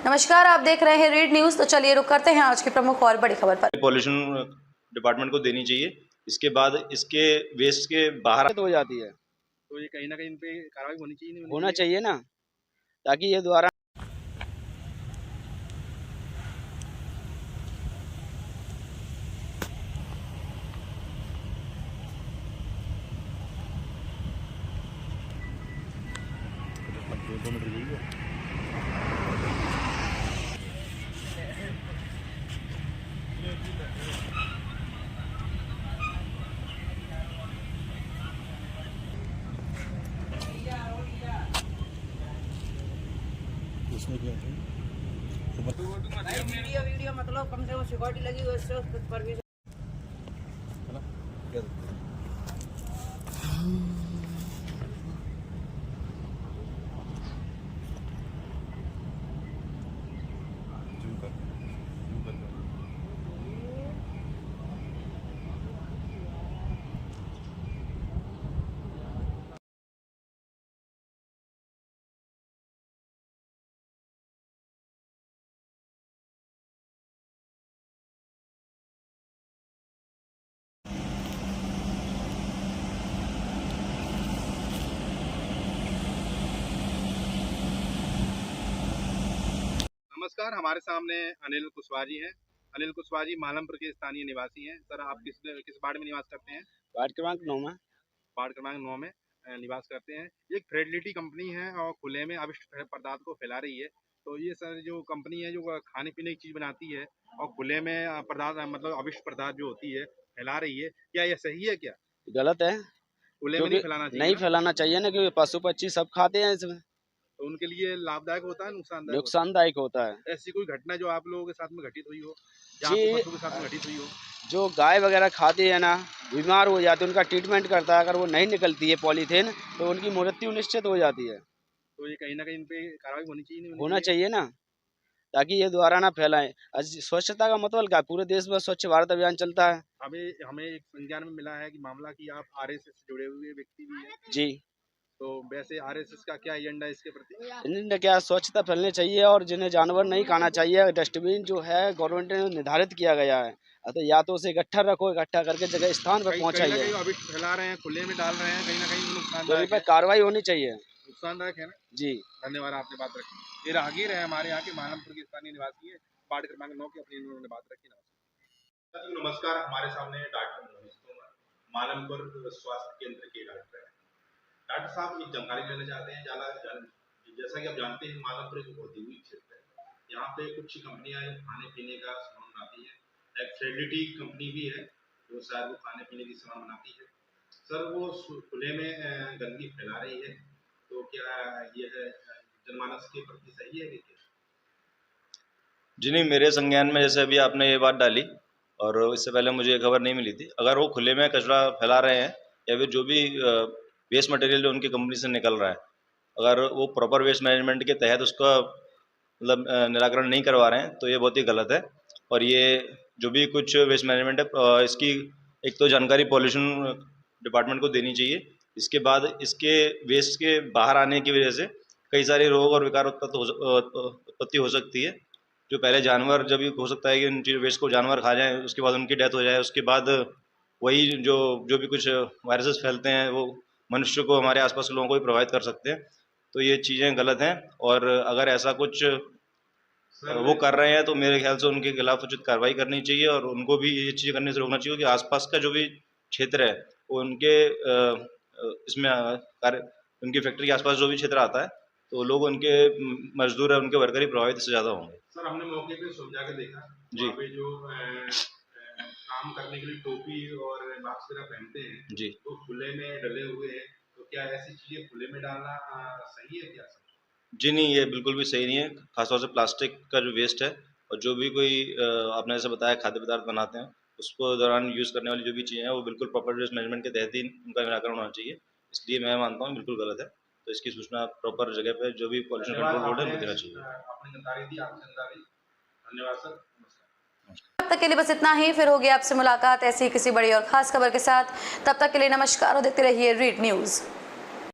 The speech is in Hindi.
नमस्कार, आप देख रहे हैं रीड न्यूज। तो चलिए रुक करते हैं आज की प्रमुख और बड़ी खबर पर। पॉल्यूशन डिपार्टमेंट को देनी चाहिए। इसके बाद इसके वेस्ट के बाहर हो जाती है, तो ये कहीं ना कहीं इन पे कार्रवाई होनी चाहिए, नहीं होना चाहिए ना, ताकि ये दोबारा वीडियो मतलब कम से कम सिक्योरिटी लगी हुई है, उससे परमिशन नमस्कार, हमारे सामने अनिल कुशवाहा जी हैं। अनिल कुशवाहा जी मालमपुर के स्थानीय निवासी हैं। सर, आप किस वार्ड में निवास करते हैं? वार्ड क्रमांक 9 में। वार्ड क्रमांक 9 में निवास करते हैं। ये एक फ्रेडलिटी कंपनी है और खुले में अविष्ट पदार्थ को फैला रही है। तो ये सर जो कंपनी है जो खाने पीने की चीज़ बनाती है और खुले में पदार्थ मतलब अविष्ट पदार्थ जो होती है फैला रही है, क्या ये सही है? क्या गलत है, खुले में नहीं फैलाना चाहिए? नहीं फैलाना चाहिए ना, क्योंकि पशु पक्षी सब खाते हैं इसमें। तो उनके लिए लाभदायक होता है, नुकसानदायक? नुकसानदायक होता है। ऐसी कोई घटना जो आप लोगों के साथ में घटित हुई हो या जी, आपके पशु के साथ में घटित हुई हो? जो गाय वगैरह खाती है ना, बीमार हो जाते हैं, उनका ट्रीटमेंट करता है, अगर वो नहीं निकलती है पॉलीथीन तो उनकी मृत्यु निश्चित हो जाती है। तो ये कहीं ना कहीं इन पे कार्रवाई होनी चाहिए, नहीं होना चाहिए ना, ताकि ये दोबारा ना फैलाएं। स्वच्छता का मतलब क्या, पूरे देश में स्वच्छ भारत अभियान चलता है। हमें हमें एक संज्ञान में मिला है कि मामला कि आप आरएसएस से जुड़े हुए व्यक्ति भी हैं। जी, तो वैसे आरएसएस का क्या एजेंडा है इसके प्रति? इन्हें क्या स्वच्छता फैलनी चाहिए और जिन्हें जानवर नहीं खाना चाहिए, डस्टबिन जो है गवर्नमेंट ने निर्धारित किया गया है, तो या तो उसे इकट्ठा रखो, इकट्ठा करके जगह स्थान पर पहुंचाइए। कहीं अभी फैला रहे हैं, खुले में डाल रहे हैं, कहीं ना कहीं तो इन नुकसानदायक पर है। कार्रवाई होनी चाहिए। नुकसानदायक है ना? जी, धन्यवाद, आपने बात रखी। ये राहगीर है हमारे यहाँ के मालमपुर के स्थानीय निवासी है, वार्ड क्रमांक 9 की, अपनी इन्होंने बात रखी। नमस्कार, हमारे सामने डॉक्टर मालमपुर स्वास्थ्य केंद्र के डॉक्टर हैं। डॉक्टर साहब एक जानकारी लेना चाहते हैं। जैसा कि आप जानते हैं, मालमपुर एक औद्योगिक क्षेत्र है। यहाँ पे कुछ कंपनियां खाने पीने का सामान बनाती है। एक फ्रेडलिटी कंपनी भी है जो शायद वो खाने पीने की सामान बनाती है। सर, वो खुले में गंदगी फैला रही है, तो क्या यह जनमानस के प्रति सही है क्या? जी नहीं, मेरे संज्ञान में जैसे अभी आपने ये बात डाली और इससे पहले मुझे ये खबर नहीं मिली थी। अगर वो खुले में कचरा फैला रहे हैं या फिर जो भी वेस्ट मटेरियल जो उनकी कंपनी से निकल रहा है, अगर वो प्रॉपर वेस्ट मैनेजमेंट के तहत उसका मतलब निराकरण नहीं करवा रहे हैं, तो ये बहुत ही गलत है। और ये जो भी कुछ वेस्ट मैनेजमेंट है, इसकी एक तो जानकारी पॉल्यूशन डिपार्टमेंट को देनी चाहिए। इसके बाद इसके वेस्ट के बाहर आने की वजह से कई सारे रोग और विकार उत्पत्ति हो सकती है। जो पहले जानवर, जब भी हो सकता है कि उन वेस्ट को जानवर खा जाएं, उसके बाद उनकी डेथ हो जाए, उसके बाद वही जो भी कुछ वायरसेस फैलते हैं वो मनुष्य को, हमारे आसपास के लोगों को भी प्रभावित कर सकते हैं। तो ये चीज़ें गलत हैं और अगर ऐसा कुछ वो कर रहे हैं तो मेरे ख्याल से उनके खिलाफ उचित कार्रवाई करनी चाहिए और उनको भी ये चीज़ें करने से रोकना चाहिए कि आसपास का जो भी क्षेत्र है वो उनके इसमें कार्य, उनकी फैक्ट्री के आसपास जो भी क्षेत्र आता है तो लोग उनके मजदूर है, उनके वर्कर ही प्रभावित इससे ज़्यादा होंगे। सर, हमने मौके पे समझा के देखा जी, पे जो काम करने के लिए टोपी और मास्क वगैरह पहनते हैं जी, तो खुले में डले हुए हैं, तो क्या ऐसी चीजें खुले में डालना सही है क्या सर? जी नहीं, ये बिल्कुल भी सही नहीं है। खासतौर से प्लास्टिक का जो वेस्ट है और जो भी कोई आपने जैसे बताया खाद्य पदार्थ बनाते हैं, उसको दौरान यूज़ करने वाली जो भी चीज़ें हैं वो बिल्कुल प्रॉपर वेस्ट मैनेजमेंट के तहत ही उनका निराकरण होना चाहिए। इसलिए मैं मानता हूँ बिल्कुल गलत है। तो इसकी सूचना प्रॉपर जगह पे जो भी पॉल्यूशन कंट्रोल बोर्ड है उनको देना चाहिए। आपने जानकारी दी, आपने जानकारी, धन्यवाद सर, नमस्कार। तब तक के लिए बस इतना ही। फिर होगी आपसे मुलाकात ऐसी किसी बड़ी और खास खबर के साथ। तब तक के लिए नमस्कार और देखते रहिए रीड न्यूज।